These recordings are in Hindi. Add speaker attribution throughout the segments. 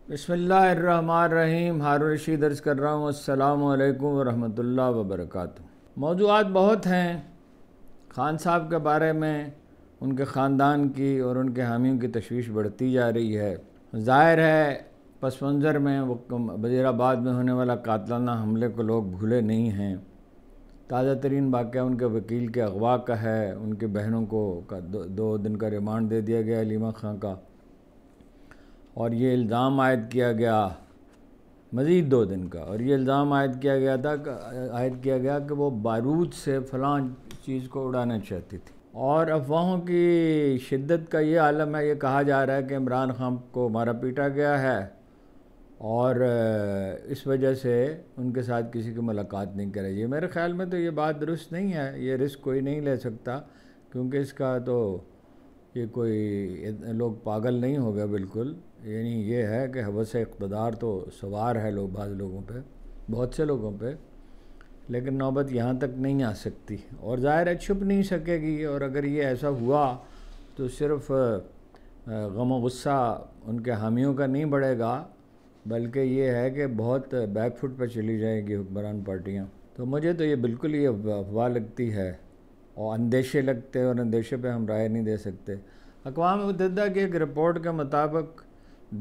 Speaker 1: बिस्मिल्लाहिर्रहमानिर्रहीम। हारून रशीद दर्ज कर रहा हूँ। अस्सलामु अलैकुम वरहमतुल्लाहि वबरकातुहू। मौज़ूआत बहुत हैं खान साहब के बारे में, उनके ख़ानदान की और उनके हामियों की तशवीश बढ़ती जा रही है। ज़ाहिर है पस मंज़र में वो वज़ीराबाद में होने वाला कातलाना हमले को लोग भूले नहीं हैं। ताज़ा तरीन वाक़या उनके वकील के अगवा का है। उनकी बहनों को दो दिन का रिमांड दे दिया गया अलीमा खां का, और ये इल्ज़ाम आयद किया गया मज़ीद 2 दिन का, और ये इल्ज़ाम आयद किया गया कि वो बारूद से फ़लाँ चीज़ को उड़ाना चाहती थी। और अफवाहों की शिद्दत का ये आलम है। ये कहा जा रहा है कि इमरान खान को मारा पीटा गया है और इस वजह से उनके साथ किसी की मुलाकात नहीं करेगी। मेरे ख़्याल में तो ये बात दुरुस्त नहीं है। ये रिस्क कोई नहीं ले सकता, क्योंकि इसका तो ये कोई लोग पागल नहीं हो गए बिल्कुल। यानी ये है कि हवस इक़्तिदार तो सवार है बाज़ लोगों पे, बहुत से लोगों पे, लेकिन नौबत यहाँ तक नहीं आ सकती और ज़ाहिर है छुप नहीं सकेगी। और अगर ये ऐसा हुआ तो सिर्फ़ गम गुस्सा उनके हामियों का नहीं बढ़ेगा, बल्कि ये है कि बहुत बैक फुट पर चली जाएगी हुक्मरान पार्टियाँ। तो मुझे तो ये बिल्कुल ही अफवाह लगती है और अंदेशे लगते हैं, और अंदेशे पे हम राय नहीं दे सकते। अक़वाम मुत्तहिदा की एक रिपोर्ट के मुताबिक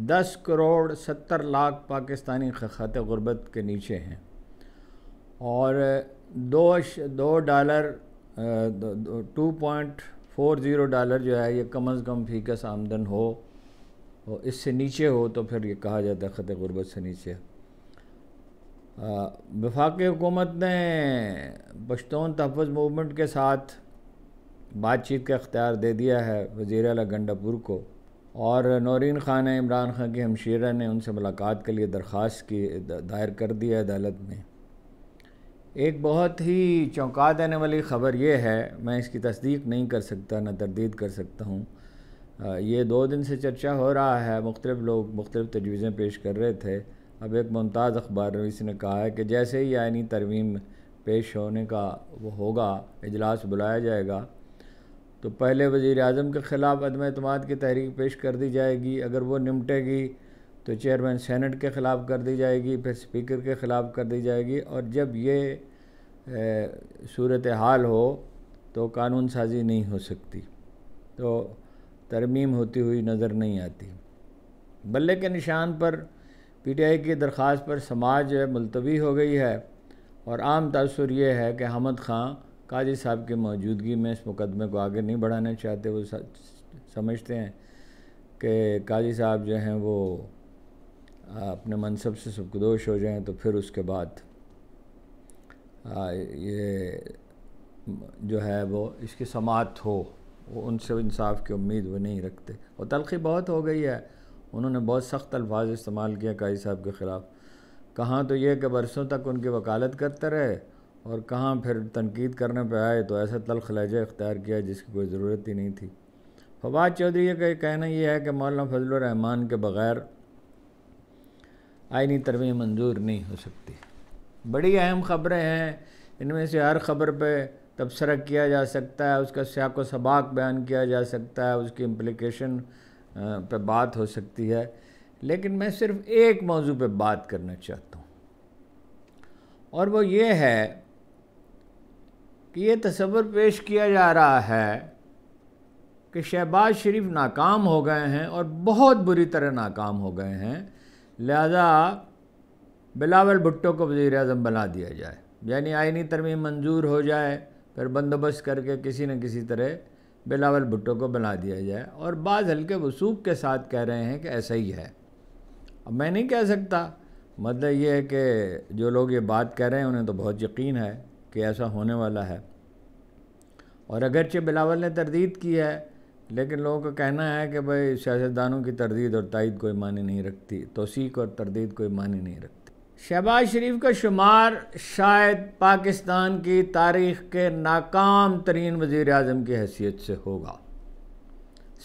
Speaker 1: 10 करोड़ 70 लाख पाकिस्तानी ख़त ग़ुरबत के नीचे हैं, और $2.40 जो है ये कम अज़ कम फ़ीकस आमदन हो, और इससे नीचे हो तो फिर ये कहा जाता है ख़त ग़ुरबत से नीचे। वफाकी हुकूमत ने पश्तून तहफ़्फ़ुज़ मूवमेंट के साथ बातचीत का इख्तियार दे दिया है वज़ीर आला गंडापुर को, और नौरीन खान ने, इमरान खान की हमशीरा ने उनसे मुलाकात के लिए दरख्वास्त की दायर कर दी है अदालत में। एक बहुत ही चौंका देने वाली ख़बर ये है, मैं इसकी तस्दीक नहीं कर सकता न तरदीद कर सकता हूँ। ये 2 दिन से चर्चा हो रहा है, मुख्तलिफ़ लोग मुख्तलिफ़ तजवीज़ें पेश कर रहे थे। अब एक मुमताज़ अखबार रईस ने कहा है कि जैसे ही आईनी तरमीम पेश होने का वो होगा, इजलास बुलाया जाएगा, तो पहले वज़ीर-ए-आज़म के ख़िलाफ़ अदम एतमाद की तहरीक पेश कर दी जाएगी। अगर वो निमटेगी तो चेयरमैन सेनेट के ख़िलाफ़ कर दी जाएगी, फिर स्पीकर के ख़िलाफ़ कर दी जाएगी, और जब ये सूरत हाल हो तो कानून साज़ी नहीं हो सकती, तो तरमीम होती हुई नज़र नहीं आती। बल्ले के निशान पर PTI की दरख्वास्त पर समाज मुलतवी हो गई है, और आम तासुर ये है कि अहमद ख़ान काजी साहब की मौजूदगी में इस मुकदमे को आगे नहीं बढ़ाना चाहते। वो समझते हैं कि काजी साहब जो हैं वो अपने मनसब से सबकदोश हो जाएं, तो फिर उसके बाद ये जो है वो इसकी समाअत हो, वो उनसे इंसाफ की उम्मीद वो नहीं रखते। और तलख़ी बहुत हो गई है, उन्होंने बहुत सख्त अल्फाज इस्तेमाल किया काजी साहब के ख़िलाफ़। कहाँ तो ये कि बरसों तक उनकी वकालत करते रहे, और कहाँ फिर तनकीद करने पे आए तो ऐसा तल्ख़ लहजा इख्तियार किया जिसकी कोई ज़रूरत ही नहीं थी। फवाद चौधरी का कहना यह है कि मौलाना फजलुर रहमान के बग़ैर आईनी तरमीम मंजूर नहीं हो सकती। बड़ी अहम ख़बरें हैं, इनमें से हर ख़बर पे तबसरा किया जा सकता है, उसका सियाक़ व सबाक़ बयान किया जा सकता है, उसकी इम्प्लिकेशन पे बात हो सकती है, लेकिन मैं सिर्फ़ एक मौजू पे बात करना चाहता हूँ, और वो ये है कि ये तसव्वुर पेश किया जा रहा है कि शहबाज शरीफ नाकाम हो गए हैं, और बहुत बुरी तरह नाकाम हो गए हैं, लिहाजा बिलावल भुट्टो को वज़ीर-ए-आज़म बना दिया जाए। यानी आईनी तरमीम मंजूर हो जाए, फिर बंदोबस्त करके किसी न किसी तरह बिलावल भुट्टो को बना दिया जाए। और बाज़ हल्के वसूख के साथ कह रहे हैं कि ऐसा ही है। अब मैं नहीं कह सकता, मतलब ये है कि जो लोग ये बात कह रहे हैं उन्हें तो बहुत यकीन है कि ऐसा होने वाला है, और अगरचे बिलावल ने तरदीद की है, लेकिन लोगों का कहना है कि भाई सियासतदानों की तरदीद और तायद कोई मानी नहीं रखती, तौसीक और तरदीद कोई मानी नहीं रखती। शहबाज शरीफ का शुमार शायद पाकिस्तान की तारीख़ के नाकाम तरीन वज़ीर-ए-आज़म की हैसियत से होगा।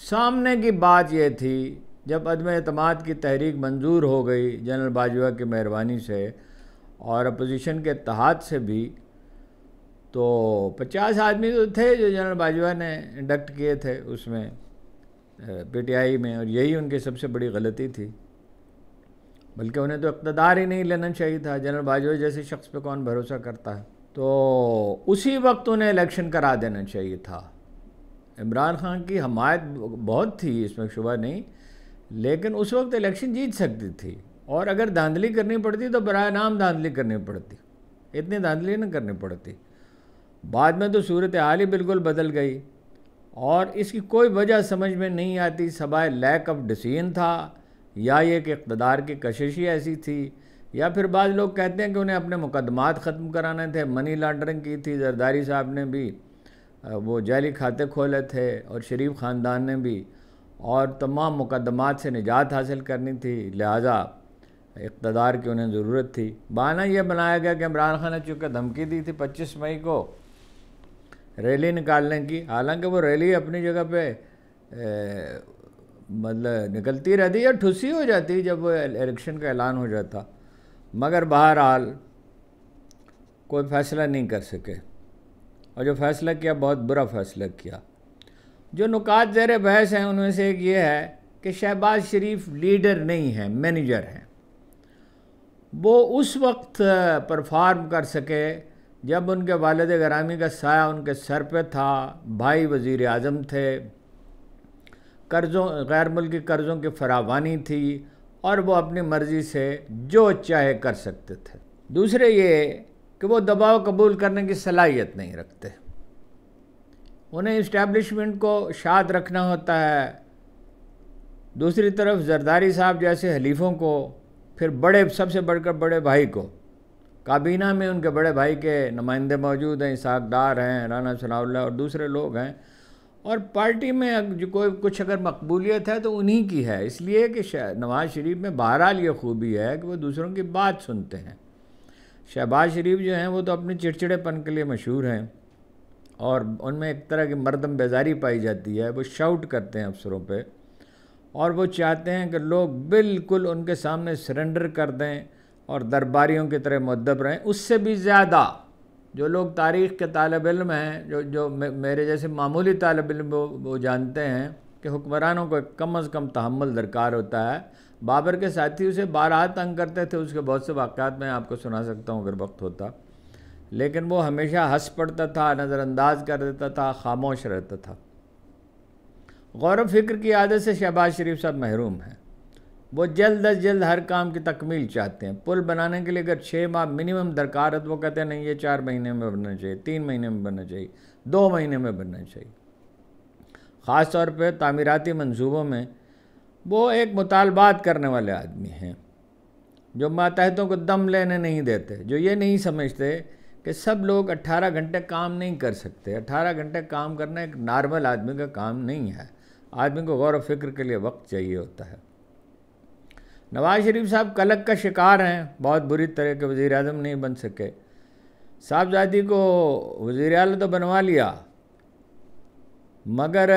Speaker 1: सामने की बात यह थी, जब अदम एतमाद की तहरीक मंजूर हो गई जनरल बाजवा की मेहरबानी से और अपोजिशन के इत्तेहाद से भी, तो 50 आदमी तो थे जो जनरल बाजवा ने इंडक्ट किए थे उसमें PTI में, और यही उनकी सबसे बड़ी गलती थी। बल्कि उन्हें तो इक़्तिदार ही नहीं लेना चाहिए था। जनरल बाजवा जैसे शख्स पे कौन भरोसा करता है। तो उसी वक्त उन्हें इलेक्शन करा देना चाहिए था। इमरान खान की हमायत बहुत थी, इसमें शुबा नहीं, लेकिन उस वक्त इलेक्शन जीत सकती थी। और अगर धांधली करनी पड़ती तो बराए नाम धांधली करनी पड़ती, इतनी धांधली न करनी पड़ती। बाद में तो सूरत हाल ही बिल्कुल बदल गई और इसकी कोई वजह समझ में नहीं आती, सवाए लैक ऑफ डिसीजन था या ये कि इक़्तिदार की कशिश ही ऐसी थी, या फिर बाद लोग कहते हैं कि उन्हें अपने मुकदमात ख़त्म कराने थे। मनी लॉन्ड्रिंग की थी, जरदारी साहब ने भी वो जाली खाते खोले थे और शरीफ ख़ानदान ने भी, और तमाम मुकदमात से निजात हासिल करनी थी, लिहाजा इक़्तिदार की उन्हें ज़रूरत थी। बहाना यह बनाया गया कि इमरान खान ने चूँकि धमकी दी थी 25 मई को रैली निकालने की, हालांकि वो रैली अपनी जगह पे मतलब निकलती रहती या ठुसी हो जाती जब वो इलेक्शन का ऐलान हो जाता, मगर बहरहाल कोई फ़ैसला नहीं कर सके, और जो फ़ैसला किया बहुत बुरा फ़ैसला किया। जो नुकात ज़ेर बहस हैं उनमें से एक ये है कि शहबाज शरीफ लीडर नहीं है, मैनेजर हैं। वो उस वक्त परफॉर्म कर सके जब उनके वालिद गिरामी का साया उनके सर पे था, भाई वज़ीर आज़म थे, कर्ज़ों गैर मुल्की कर्ज़ों की फरावानी थी और वो अपनी मर्ज़ी से जो चाहे कर सकते थे। दूसरे ये कि वो दबाव कबूल करने की सलाहियत नहीं रखते, उन्हें इस्टेब्लिशमेंट को शाद रखना होता है। दूसरी तरफ जरदारी साहब जैसे हलीफ़ों को, फिर बड़े सबसे बढ़कर बड़े भाई को, काबीना में उनके बड़े भाई के नुमाइंदे मौजूद हैं, इसाक डार हैं, राना सनाउल्लाह और दूसरे लोग हैं, और पार्टी में जो कोई कुछ अगर मकबूलियत है तो उन्हीं की है, इसलिए कि नवाज़ शरीफ में बहरहाल ये खूबी है कि वो दूसरों की बात सुनते हैं। शहबाज शरीफ जो हैं वो तो अपने चिड़चिड़ेपन के लिए मशहूर हैं और उनमें एक तरह की मर्दम बेजारी पाई जाती है। वो शाउट करते हैं अफसरों पे और वो चाहते हैं कि लोग बिल्कुल उनके सामने सरेंडर कर दें और दरबारियों की तरह मुअद्दब रहें। उससे भी ज़्यादा जो लोग तारीख़ के तालिब इल्म हैं, जो मेरे जैसे मामूली तालिब इल्म, वो जानते हैं कि हुक्मरानों को कम अज़ कम तहम्मुल दरकार होता है। बाबर के साथी उसे 12 तंग करते थे, उसके बहुत से वाक़यात मैं आपको सुना सकता हूँ अगर वक्त होता, लेकिन वो हमेशा हंस पड़ता था, नज़रअंदाज कर देता था, खामोश रहता था। गौर व फिक्र की आदत से शहबाज शरीफ साहब महरूम हैं। वो जल्द अज जल्द हर काम की तकमील चाहते हैं। पुल बनाने के लिए अगर 6 माह मिनिमम दरकार है तो वो कहते हैं नहीं, ये 4 महीने में बनना चाहिए, 3 महीने में बनना चाहिए, 2 महीने में बनना चाहिए। ख़ास तौर पर तामीराती मंसूबों में वो एक मुतालबात करने वाले आदमी हैं जो मातहतों को दम लेने नहीं देते, जो ये नहीं समझते कि सब लोग 18 घंटे काम नहीं कर सकते। 18 घंटे काम करना एक नॉर्मल आदमी का काम नहीं है। आदमी को गौर व फिक्र के लिए वक्त चाहिए होता है। नवाज़ शरीफ साहब कलक का शिकार हैं, बहुत बुरी तरह के वज़ीर आज़म नहीं बन सके। साहबजादी को वज़ीर आला तो बनवा लिया, मगर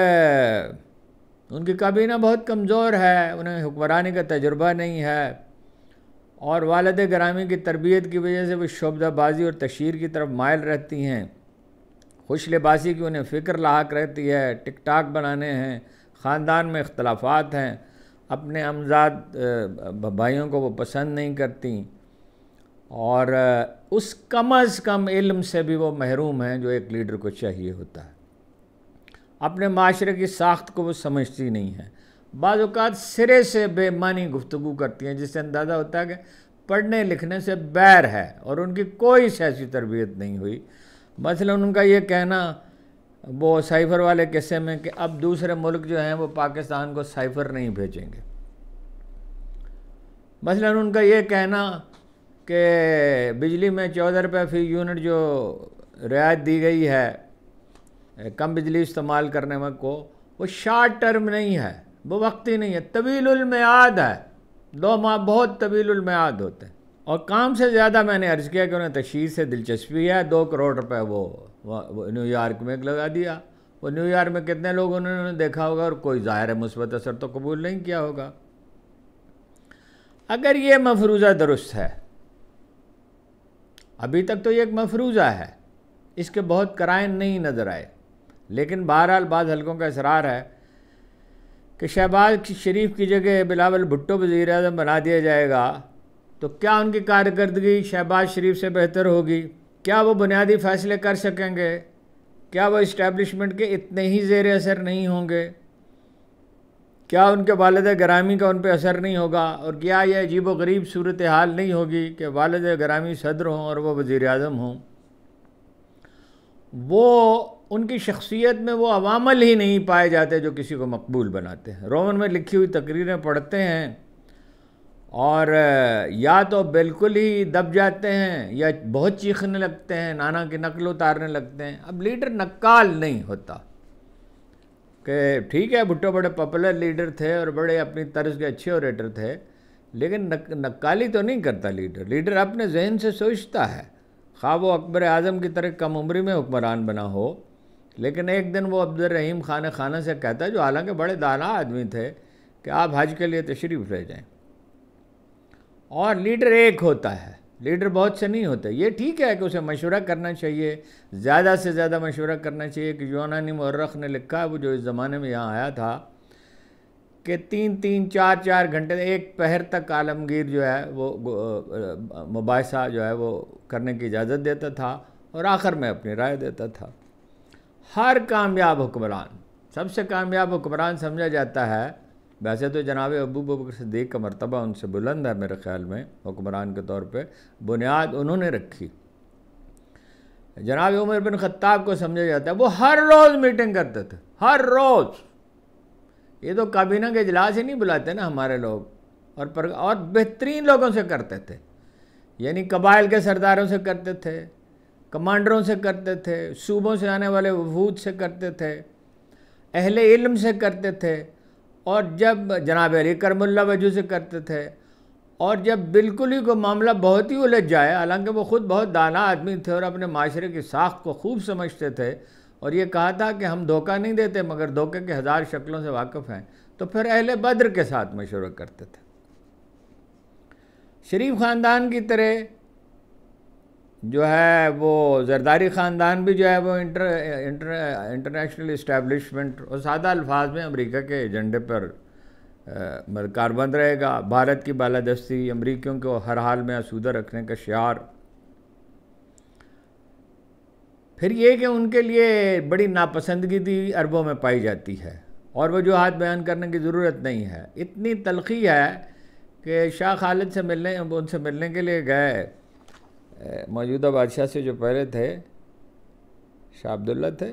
Speaker 1: उनकी काबीना बहुत कमज़ोर है, उन्हें हुक्मरानी का तजुर्बा नहीं है और वालिद गिरामी की तरबियत की वजह से वो शोबदाबाजी और तशहीर की तरफ मायल रहती हैं। खुश लिबासी की उन्हें फ़िक्र लाक रहती है, टिक टाक बनाने हैं, ख़ानदान में इख्तलाफात हैं, अपने अमजाद भाइयों को वो पसंद नहीं करती और उस कम अज़ कम इल्म से भी वो महरूम हैं जो एक लीडर को चाहिए होता है। अपने माशरे की साख्त को वो समझती नहीं है, बाज़ औक़ात सिरे से बेमानी गुफ्तगू करती हैं, जिससे अंदाज़ा होता है कि पढ़ने लिखने से बैर है और उनकी कोई सियासी तरबियत नहीं हुई। मसलन उनका ये कहना वो साइफ़र वाले किस्से में कि अब दूसरे मुल्क जो हैं वो पाकिस्तान को साइफ़र नहीं भेजेंगे। मसलन उनका ये कहना कि बिजली में 14 रुपये फ़ी यूनिट जो रियायत दी गई है कम बिजली इस्तेमाल करने में को, वो शॉर्ट टर्म नहीं है, वो वक्ती नहीं है, तवीलुल मियाद है। 2 माह बहुत तवीलुल मियाद होते हैं। और काम से ज़्यादा मैंने अर्ज़ किया कि उन्हें तशहीर से दिलचस्पी है। 2 करोड़ रुपए वो न्यूयॉर्क में लगा दिया। वो न्यूयॉर्क में कितने लोग उन्होंने देखा होगा और कोई ज़ाहिर मुस्बत असर तो कबूल नहीं किया होगा। अगर ये मफरूज़ा दुरुस्त है, अभी तक तो ये एक मफरूज़ा है, इसके बहुत कराइन नहीं नज़र आए, लेकिन बहरहाल बाद हलकों का इसरार है कि शहबाज शरीफ की जगह बिलावल भुट्टो वज़ीर आज़म बना दिया जाएगा तो क्या उनकी कारकर्दगी शहबाज शरीफ से बेहतर होगी? क्या वो बुनियादी फ़ैसले कर सकेंगे? क्या वो इस्टेब्लिशमेंट के इतने ही ज़ेर असर नहीं होंगे? क्या उनके वालिद गिरामी का उन पर असर नहीं होगा? और क्या यह अजीब व गरीब सूरत हाल नहीं होगी कि वालिद गिरामी सदर हों और वह वज़ीर आज़म हों? वो उनकी शख्सियत में वो अवामल ही नहीं पाए जाते जो किसी को मकबूल बनाते हैं। रोमन में लिखी हुई तकरीरें पढ़ते हैं और या तो बिल्कुल ही दब जाते हैं या बहुत चीखने लगते हैं, नाना की नकल उतारने लगते हैं। अब लीडर नक्काल नहीं होता कि ठीक है, भुट्टो बड़े पॉपुलर लीडर थे और बड़े अपनी तर्ज के अच्छे ऑरेटर थे, लेकिन नक्काली तो नहीं करता लीडर। लीडर अपने जहन से सोचता है, खा वो अकबर आज़म की तरह कम उम्री में हुक्मरान बना हो, लेकिन एक दिन वो अब्दुल रहीम खाना से कहता है, जो हालांकि बड़े दाना आदमी थे, कि आप हज के लिए तशरीफ़ ले जाएं। और लीडर एक होता है, लीडर बहुत से नहीं होते। ये ठीक है कि उसे मशवरा करना चाहिए, ज़्यादा से ज़्यादा मशवरा करना चाहिए। कि यूनानी मुअर्रख ने लिखा है, वो जो इस ज़माने में यहाँ आया था, कि 3-3, 4-4 घंटे, एक पहर तक आलमगीर जो है वो मुबाहिसा जो है वो करने की इजाज़त देता था और आखिर में अपनी राय देता था। हर कामयाब हुक्मरान, सबसे कामयाब हुक्मरान समझा जाता है, वैसे तो जनाब अबू बकर सिद्दीक़ का मर्तबा उनसे बुलंद है मेरे ख़्याल में, हुक्मरान के तौर पे बुनियाद उन्होंने रखी। जनाब उमर बिन ख़त्ताब को समझा जाता है, वो हर रोज़ मीटिंग करते थे, हर रोज़। ये तो काबीना के इजलास ही नहीं बुलाते ना हमारे लोग, और बेहतरीन लोगों से करते थे, यानी कबाइल के सरदारों से करते थे, कमांडरों से करते थे, सूबों से आने वाले वफूद से करते थे, अहले इल्म से करते थे, और जब जनाब अली करमुल्ला वजू से करते थे। और जब बिल्कुल ही कोई मामला बहुत ही उलझ जाए, हालांकि वो ख़ुद बहुत दाना आदमी थे और अपने माशरे की साख को खूब समझते थे, और ये कहा था कि हम धोखा नहीं देते मगर धोखे के 1000 शक्लों से वाकिफ़ हैं, तो फिर अहले बद्र के साथ मशवरा करते थे। शरीफ ख़ानदान की तरह जो है वो ज़रदारी ख़ानदान भी जो है वो इंटरनेशनल इस्टेब्लिशमेंट और सादा अल्फाज में अमेरिका के एजेंडे पर कारबंद रहेगा। भारत की बालादस्ती, अमरीकियों को हर हाल में आसूदा रखने का शियार। फिर ये कि उनके लिए बड़ी नापसंदगी अरबों में पाई जाती है और वजूहात बयान करने की ज़रूरत नहीं है। इतनी तलखी है कि शाह खालिद से उनसे मिलने के लिए गए, मौजूदा बादशाह से जो पहले थे, शाह अब्दुल्ला थे,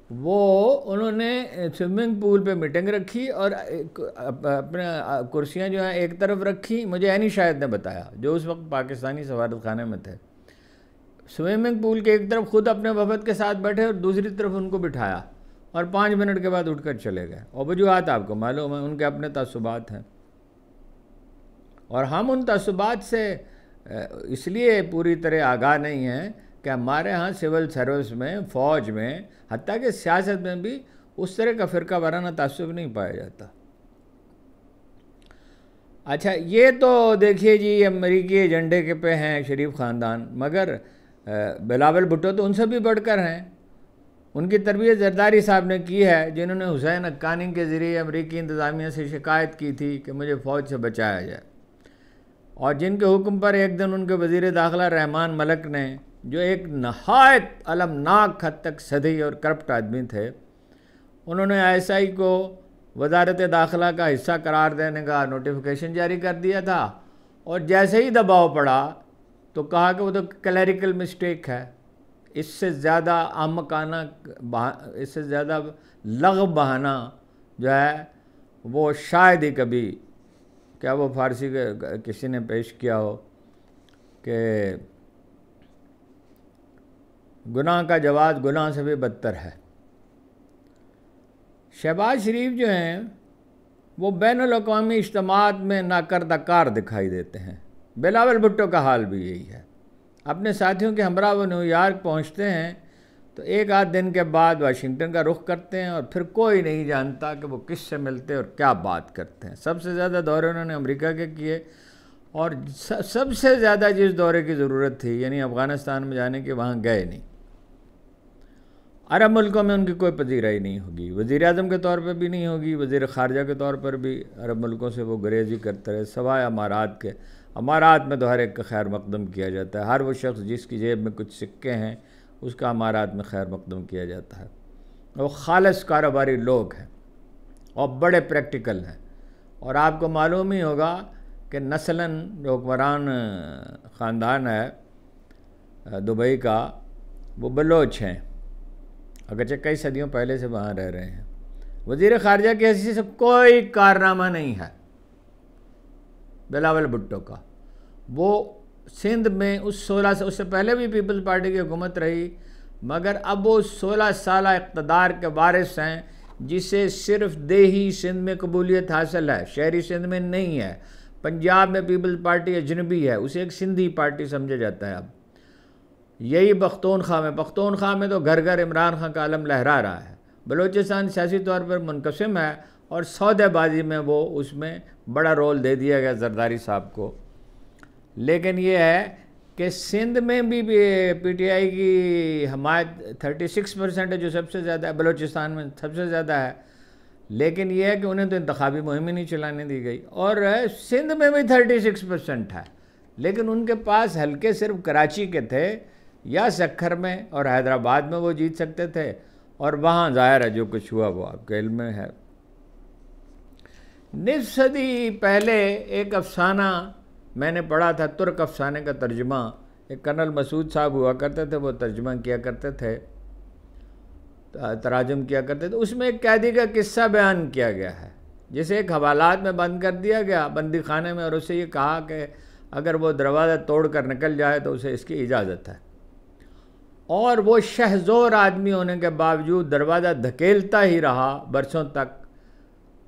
Speaker 1: वो उन्होंने स्विमिंग पूल पे मीटिंग रखी और अपने कुर्सियां जो हैं एक तरफ रखी। मुझे ऐनी शायद ने बताया, जो उस वक्त पाकिस्तानी सफारत खाने में थे। स्विमिंग पूल के एक तरफ खुद अपने वफद के साथ बैठे और दूसरी तरफ उनको बिठाया और 5 मिनट के बाद उठकर चले गए। और वजूहात आपको मालूम है, उनके अपने तसुबात हैं और हम उन तसुबात से इसलिए पूरी तरह आगाह नहीं हैं कि हमारे यहाँ सिविल सर्विस में, फ़ौज में, हत्ता कि सियासत में भी उस तरह का फ़िरका वाराना तासुब नहीं पाया जाता। अच्छा, ये तो देखिए जी, अमरीकी एजेंडे के पे हैं शरीफ ख़ानदान, मगर बिलावल भुट्टो तो उनसे भी बढ़कर हैं। उनकी तरबियत जरदारी साहब ने की है, जिन्होंने हुसैन हक्कानी के ज़रिए अमरीकी इंतज़ामिया से शिकायत की थी कि मुझे फ़ौज से बचाया जाए, और जिनके हुक्म पर एक दिन उनके वज़ीर दाखिला रहमान मलक ने, जो एक नहायत अलमनाक हद तक सधी और करप्ट आदमी थे, उन्होंने ISI को वजारत दाखिला का हिस्सा करार देने का नोटिफिकेशन जारी कर दिया था। और जैसे ही दबाव पड़ा तो कहा कि वो तो क्लैरिकल मिस्टेक है। इससे ज़्यादा आमकाना, इससे ज़्यादा लग़व बहाना जो है वो शायद ही कभी, क्या वो फ़ारसी के किसी ने पेश किया हो कि गुनाह का जवाब गुनाह से भी बदतर है। शहबाज शरीफ जो हैं वो बैनुल-अक़वामी इज्तिमाअत में नाकर्दाकार दिखाई देते हैं। बिलावल भुट्टो का हाल भी यही है। अपने साथियों के हमरा वो न्यूयॉर्क पहुंचते हैं तो एक आध दिन के बाद वाशिंगटन का रुख करते हैं और फिर कोई नहीं जानता कि वो किससे मिलते और क्या बात करते हैं। सबसे ज़्यादा दौरे उन्होंने अमेरिका के किए और सबसे ज़्यादा जिस दौरे की ज़रूरत थी, यानी अफ़गानिस्तान में जाने के, वहाँ गए नहीं। अरब मुल्कों में उनकी कोई पजीराई नहीं होगी, वज़ीर आज़म के तौर पर भी नहीं होगी, वज़ीर ख़ारजा के तौर पर भी अरब मुल्कों से वो गुरेज़ी करते रहे, सवाए अमारात के। अमारात में तो हर एक का खैर मकदम किया जाता है, हर वो शख्स जिसकी जेब में कुछ सिक्के हैं उसका अमारात में खैर मकदम किया जाता है। वो खालिस कारोबारी लोग हैं और बड़े प्रैक्टिकल हैं। और आपको मालूम ही होगा कि नस्लन जो हुक्मरान ख़ानदान है दुबई का, वो बलोच हैं, अगरचे कई सदियों पहले से वहाँ रह रहे हैं। वज़ीर ख़ारजा की हैसियत से कोई कारनामा नहीं है बिलावल भुट्टो का। वो सिंध में उस 16 से, उससे पहले भी पीपल्स पार्टी की हुकूमत रही, मगर अब वो 16 साल इक़्तिदार के वारिस हैं, जिसे सिर्फ देही सिंध में कबूलियत हासिल है, शहरी सिंध में नहीं है। पंजाब में पीपल्स पार्टी अजनबी है, उसे एक सिंधी पार्टी समझा जाता है। अब यही पख्तूनख्वा में तो घर घर इमरान खान का आलम लहरा रहा है। बलूचिस्तान सियासी तौर पर मुनक़सिम है और सौदेबाजी में वो उसमें बड़ा रोल दे दिया गया जरदारी साहब को। लेकिन ये है कि सिंध में भी पीटीआई की हमायत 36% है, जो सबसे ज़्यादा है, बलूचिस्तान में सबसे ज़्यादा है। लेकिन यह है कि उन्हें तो इंतखाबी मुहिम ही नहीं चलाने दी गई। और सिंध में भी 36% है, लेकिन उनके पास हल्के सिर्फ कराची के थे या सखर में और हैदराबाद में वो जीत सकते थे। और वहाँ ज़ाहिर है जो कुछ हुआ वो आपके इल्म में है। निस्फ सदी पहले एक अफसाना मैंने पढ़ा था, तुर्क अफसाने का तर्जुमा, एक कर्नल मसूद साहब हुआ करते थे, वो तर्जुमा किया करते थे, तराजुम किया करते थे। उसमें एक कैदी का किस्सा बयान किया गया है, जिसे एक हवालात में बंद कर दिया गया, बंदी खाने में, और उससे ये कहा कि अगर वो दरवाज़ा तोड़ कर निकल जाए तो उसे इसकी इजाज़त है। और वो शहज़ोर आदमी होने के बावजूद दरवाज़ा धकेलता ही रहा बरसों तक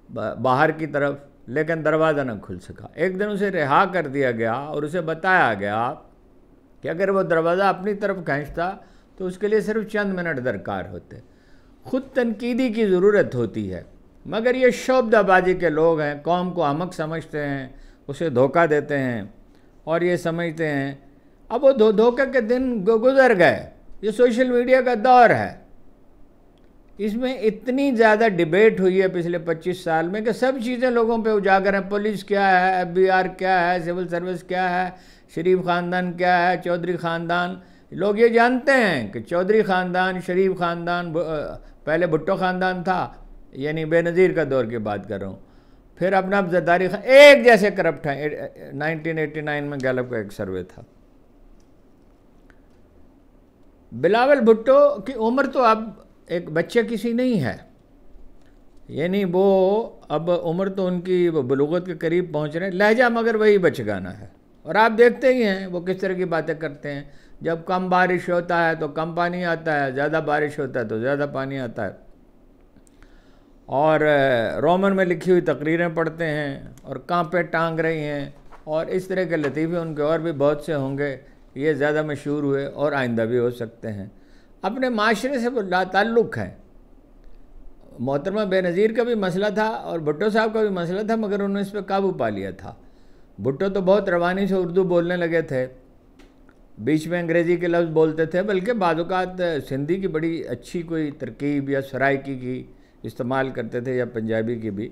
Speaker 1: बाहर की तरफ, लेकिन दरवाज़ा न खुल सका। एक दिन उसे रिहा कर दिया गया और उसे बताया गया कि अगर वो दरवाज़ा अपनी तरफ खींचता तो उसके लिए सिर्फ चंद मिनट दरकार होते। ख़ुद तनकीदी की ज़रूरत होती है, मगर ये शोबदाबाजी के लोग हैं, कौम को अहमक समझते हैं, उसे धोखा देते हैं और ये समझते हैं। अब वो धोखे के दिन गुजर गए। ये सोशल मीडिया का दौर है, इसमें इतनी ज़्यादा डिबेट हुई है पिछले 25 साल में कि सब चीज़ें लोगों पे उजागर हैं। पुलिस क्या है, FBI क्या है, सिविल सर्विस क्या है, शरीफ ख़ानदान क्या है, चौधरी ख़ानदान। लोग ये जानते हैं कि चौधरी ख़ानदान, शरीफ ख़ानदान, पहले भुट्टो ख़ानदान था, यानी बेनज़ीर का दौर की बात कर रहा हूँ, फिर अपना जरदारी एक जैसे करप्ट हैं। 1989 में गैलप का एक सर्वे था। बिलावल भुट्टो की उम्र तो अब एक बच्चे किसी नहीं है, यानी वो अब उम्र तो उनकी वो बलूगत के करीब पहुंच रहे हैं। लहजा मगर वही बचगाना है। और आप देखते ही हैं वो किस तरह की बातें करते हैं। जब कम बारिश होता है तो कम पानी आता है, ज़्यादा बारिश होता है तो ज़्यादा पानी आता है। और रोमन में लिखी हुई तकरीरें पढ़ते हैं और कांपे टांग रही हैं। और इस तरह के लतीफ़े उनके और भी बहुत से होंगे, ये ज़्यादा मशहूर हुए और आइंदा भी हो सकते हैं। अपने माशरे से वो लाताल्लुक़ हैं। मोहतरमा बेनज़ीर का भी मसला था और भुट्टो साहब का भी मसला था, मगर उन्होंने इस पर काबू पा लिया था। भुट्टो तो बहुत रवानी से उर्दू बोलने लगे थे, बीच में अंग्रेज़ी के लफ्ज़ बोलते थे, बल्कि बाज़-औक़ात सिंधी की बड़ी अच्छी कोई तरकीब या सराइकी की इस्तेमाल करते थे, या पंजाबी की भी।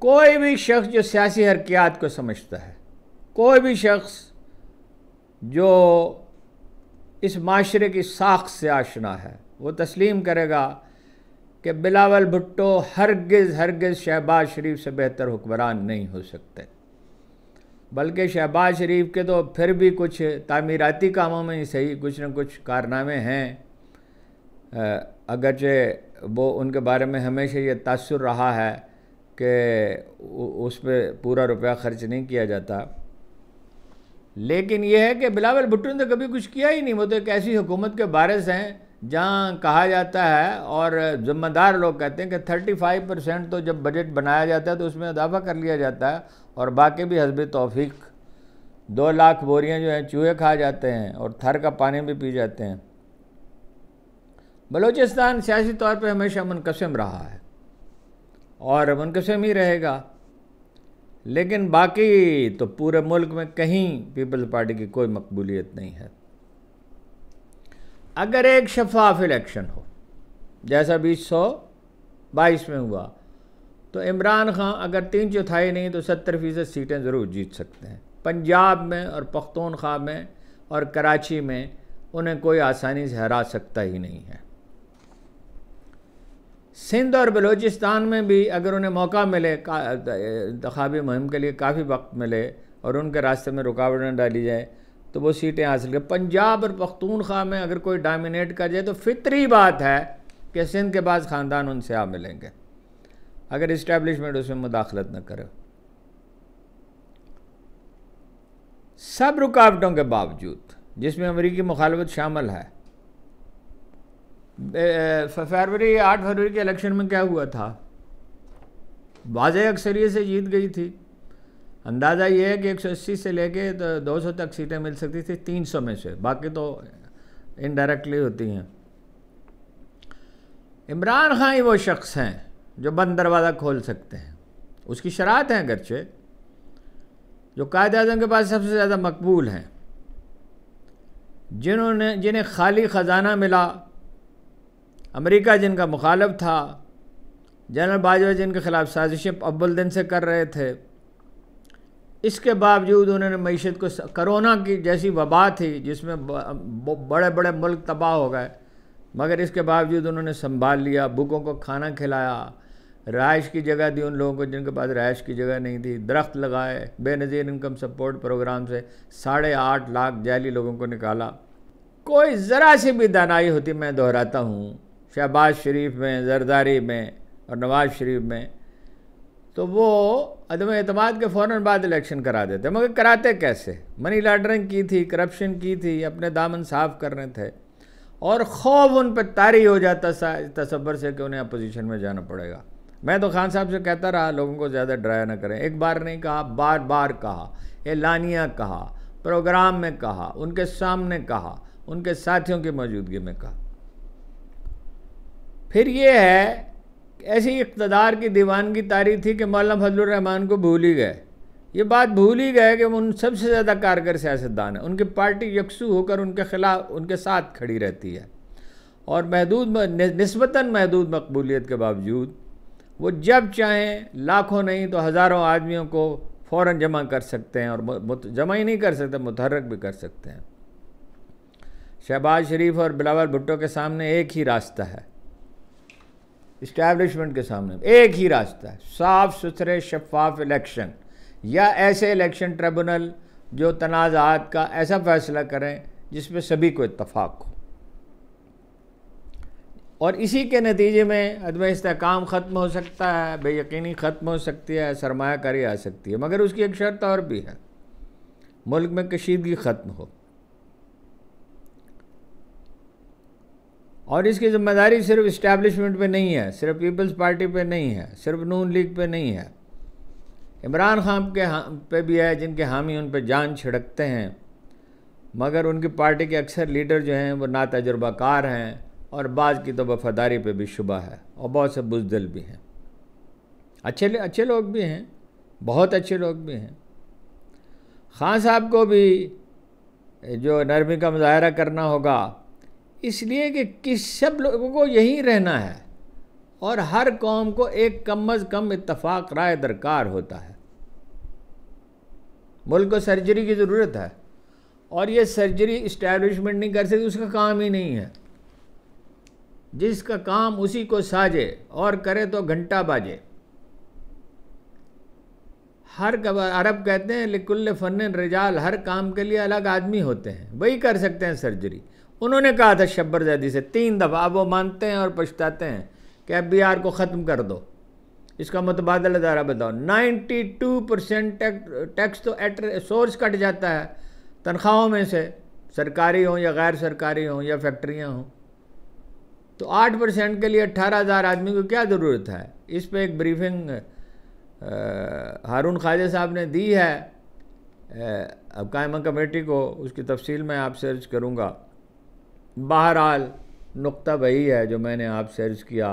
Speaker 1: कोई भी शख्स जो सियासी हरकियात को समझता है, कोई भी शख्स जो इस माशरे की साख से आशना है, वो तस्लीम करेगा कि बिलावल भुट्टो हरगिज़ शहबाज शरीफ से बेहतर हुक्मरान नहीं हो सकते। बल्कि शहबाज शरीफ के तो फिर भी कुछ तामीराती कामों में ही सही कुछ न कुछ कारनामे हैं, अगरचे वो उनके बारे में हमेशा ये तासुर रहा है कि उस पर पूरा रुपया खर्च नहीं किया जाता। लेकिन यह है कि बिलावल भुट्टो ने तो कभी कुछ किया ही नहीं। वो तो एक ऐसी हुकूमत के वारिस हैं जहाँ कहा जाता है और ज़िम्मेदार लोग कहते हैं कि 35% तो जब बजट बनाया जाता है तो उसमें इजाफा कर लिया जाता है, और बाकी भी हस्ब तौफीक 2 लाख बोरियाँ जो हैं चूहे खा जाते हैं और थर का पानी भी पी जाते हैं। बलूचिस्तान सियासी तौर पर हमेशा मुनक़सिम रहा है और मुनक़सिम ही रहेगा, लेकिन बाकी तो पूरे मुल्क में कहीं पीपल्स पार्टी की कोई मकबूलियत नहीं है। अगर एक शफाफ इलेक्शन हो जैसा 2022 में हुआ, तो इमरान खान अगर 3/4 नहीं तो 70% सीटें ज़रूर जीत सकते हैं। पंजाब में और पख्तूनख्वा में और कराची में उन्हें कोई आसानी से हरा सकता ही नहीं है। सिंध और बलूचिस्तान में भी अगर उन्हें मौका मिले, इंतखाबी मुहिम के लिए काफ़ी वक्त मिले और उनके रास्ते में रुकावट न डाली जाए तो वो सीटें हासिल करें। पंजाब और पख्तूनख्वा में अगर कोई डोमिनेट कर जाए तो फितरी बात है कि सिंध के बाद ख़ानदान उनसे आ मिलेंगे, अगर इस्टेब्लिशमेंट उसमें मुदाखलत न करे। सब रुकावटों के बावजूद, जिसमें अमेरिकी मुखालफत शामिल है, 8 फरवरी के इलेक्शन में क्या हुआ था? वाज़ेह अक्सरियत से जीत गई थी। अंदाज़ा ये है कि 180 से लेके तो 200 तक सीटें मिल सकती थी 300 में से, बाकी तो इनडायरेक्टली होती हैं। इमरान खान ही वो शख्स हैं जो बंद दरवाज़ा खोल सकते हैं। उसकी शरात हैं अगरचे, जो कायद-ए-आज़म के पास सबसे ज़्यादा मकबूल हैं, जिन्हें खाली ख़जाना मिला, अमेरिका जिनका मुखालिफ था, जनरल बाजवा जिनके ख़िलाफ़ साजिशें अव्वल दिन से कर रहे थे, इसके बावजूद उन्होंने मईशत को, कोरोना की जैसी वबा थी जिसमें बड़े बड़े मुल्क तबाह हो गए, मगर इसके बावजूद उन्होंने संभाल लिया, भूखों को खाना खिलाया, रहाइश की जगह दी उन लोगों को जिनके पास रहाइश की जगह नहीं थी, दरख्त लगाए, बेनज़ीर इनकम सपोर्ट प्रोग्राम से 8.5 लाख जाली लोगों को निकाला। कोई ज़रा सी भी दानाई होती, मैं दोहराता हूँ, शहबाज शरीफ में, जरदारी में और नवाज़ शरीफ में, तो वो अदम एतमाद के फ़ौरन बाद इलेक्शन करा देते, मगर कराते कैसे? मनी लॉन्ड्रिंग की थी, करप्शन की थी, अपने दामन साफ़ करने थे, और खौफ उन पर तारी हो जाता तसव्वुर से कि उन्हें अपोजिशन में जाना पड़ेगा। मैं तो खान साहब से कहता रहा, लोगों को ज़्यादा डराया ना करें। एक बार नहीं कहा, बार बार कहा, एलानिया कहा, प्रोग्राम में कहा, उनके सामने कहा, उनके साथियों की मौजूदगी में कहा। फिर ये है, ऐसी इक़्तिदार की दीवानगी तारी थी कि मौलाना फजलुर रहमान को भूल ही गए। ये बात भूल ही गए कि उन सबसे ज़्यादा कारगर सियासतदान है। उनकी पार्टी यकसू होकर उनके खिलाफ, उनके साथ खड़ी रहती है, और निस्बतन महदूद मकबूलियत के बावजूद वो जब चाहें लाखों नहीं तो हज़ारों आदमियों को फ़ौरन जमा कर सकते हैं, और जमा ही नहीं कर सकते, मुतहर्रिक भी कर सकते हैं। शहबाज शरीफ और बिलावल भुट्टो के सामने एक ही रास्ता है, इस्टेब्लिशमेंट के सामने एक ही रास्ता है, साफ़ सुथरे शफाफ इलेक्शन, या ऐसे इलेक्शन ट्रिब्यूनल जो तनाज़ात का ऐसा फ़ैसला करें जिसमें सभी को इत्तफ़ाक़ हो, और इसी के नतीजे में अदम इस्तेहकाम ख़त्म हो सकता है, बेयकीनी ख़त्म हो सकती है, सरमायाकारी आ सकती है। मगर उसकी एक शर्त और भी है, मुल्क में कशीदगी ख़त्म हो, और इसकी ज़िम्मेदारी सिर्फ इस्टेब्लिशमेंट पे नहीं है, सिर्फ पीपल्स पार्टी पे नहीं है, सिर्फ नून लीग पे नहीं है, इमरान खान के पे भी है, जिनके हामी उन पर जान छिड़कते हैं, मगर उनकी पार्टी के अक्सर लीडर जो हैं वो नातजुर्बाकार हैं, और बाज़ की तो वफादारी पे भी शुबा है, और बहुत से बुज़दिल भी हैं। अच्छे लोग भी हैं, बहुत अच्छे लोग भी हैं। खान साहब को भी जो नरमी का मुज़ाहरा करना होगा, इसलिए कि सब लोगों को यहीं रहना है, और हर कौम को एक कम अज़ कम इत्तफ़ाक़ राय दरकार होता है। मुल्क को सर्जरी की ज़रूरत है, और ये सर्जरी इस्टेब्लिशमेंट नहीं कर सकती, उसका काम ही नहीं है। जिसका काम उसी को साजे, और करे तो घंटा बाजे। अरब कहते हैं लिकुल्ल फ़न्न रिजाल, हर काम के लिए अलग आदमी होते हैं, वही कर सकते हैं सर्जरी। उन्होंने कहा था शब्बर ज़ैदी से 3 दफ़ा, अब वो मानते हैं और पछताते हैं कि FBR को ख़त्म कर दो, इसका मुतबादल अदारा बताओ। 92% टैक्स तो एट सोर्स कट जाता है, तनख्वाहों में से, सरकारी हों या गैर सरकारी हों या फैक्ट्रियाँ हों, तो 8% के लिए 18,000 आदमी को क्या ज़रूरत है? इस पे एक ब्रीफिंग हारून ख्वाजा साहब ने दी है अब कायमा कमेटी को, उसकी तफसील मैं आप सर्च करूँगा। बहरहाल नुक्ता वही है जो मैंने आप सर्च किया,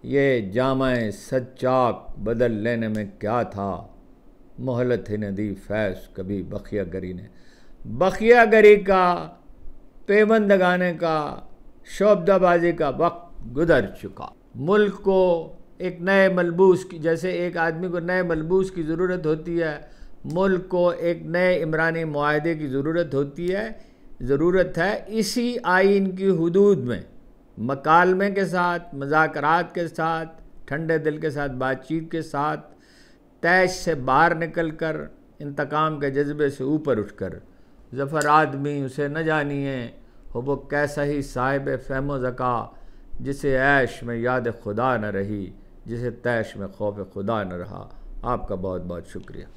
Speaker 1: ये जामाए सच्चाक बदल लेने में क्या था, मोहलत ही न दी फैज़ कभी बखियागरी ने। बखियागरी का, पेबंद लगाने का, शोबदाबाजी का वक्त गुजर चुका। मुल्क को एक नए मलबूस की, जैसे एक आदमी को नए मलबूस की ज़रूरत होती है, मुल्क को एक नए इमरानी मुआहदे की ज़रूरत है। इसी आइन की हुदूद में मकालमे के साथ, मज़ाकरात के साथ, ठंडे दिल के साथ बातचीत के साथ, तैश से बाहर निकल कर, इंतकाम के जज्बे से ऊपर उठकर, ज़फ़र आदमी उसे न जानिए हो वो कैसा ही साहिब फ़हम ज़का, जिसे ऐश में याद खुदा न रही, जिसे तैश में खौफ खुदा न रहा। आपका बहुत बहुत शुक्रिया।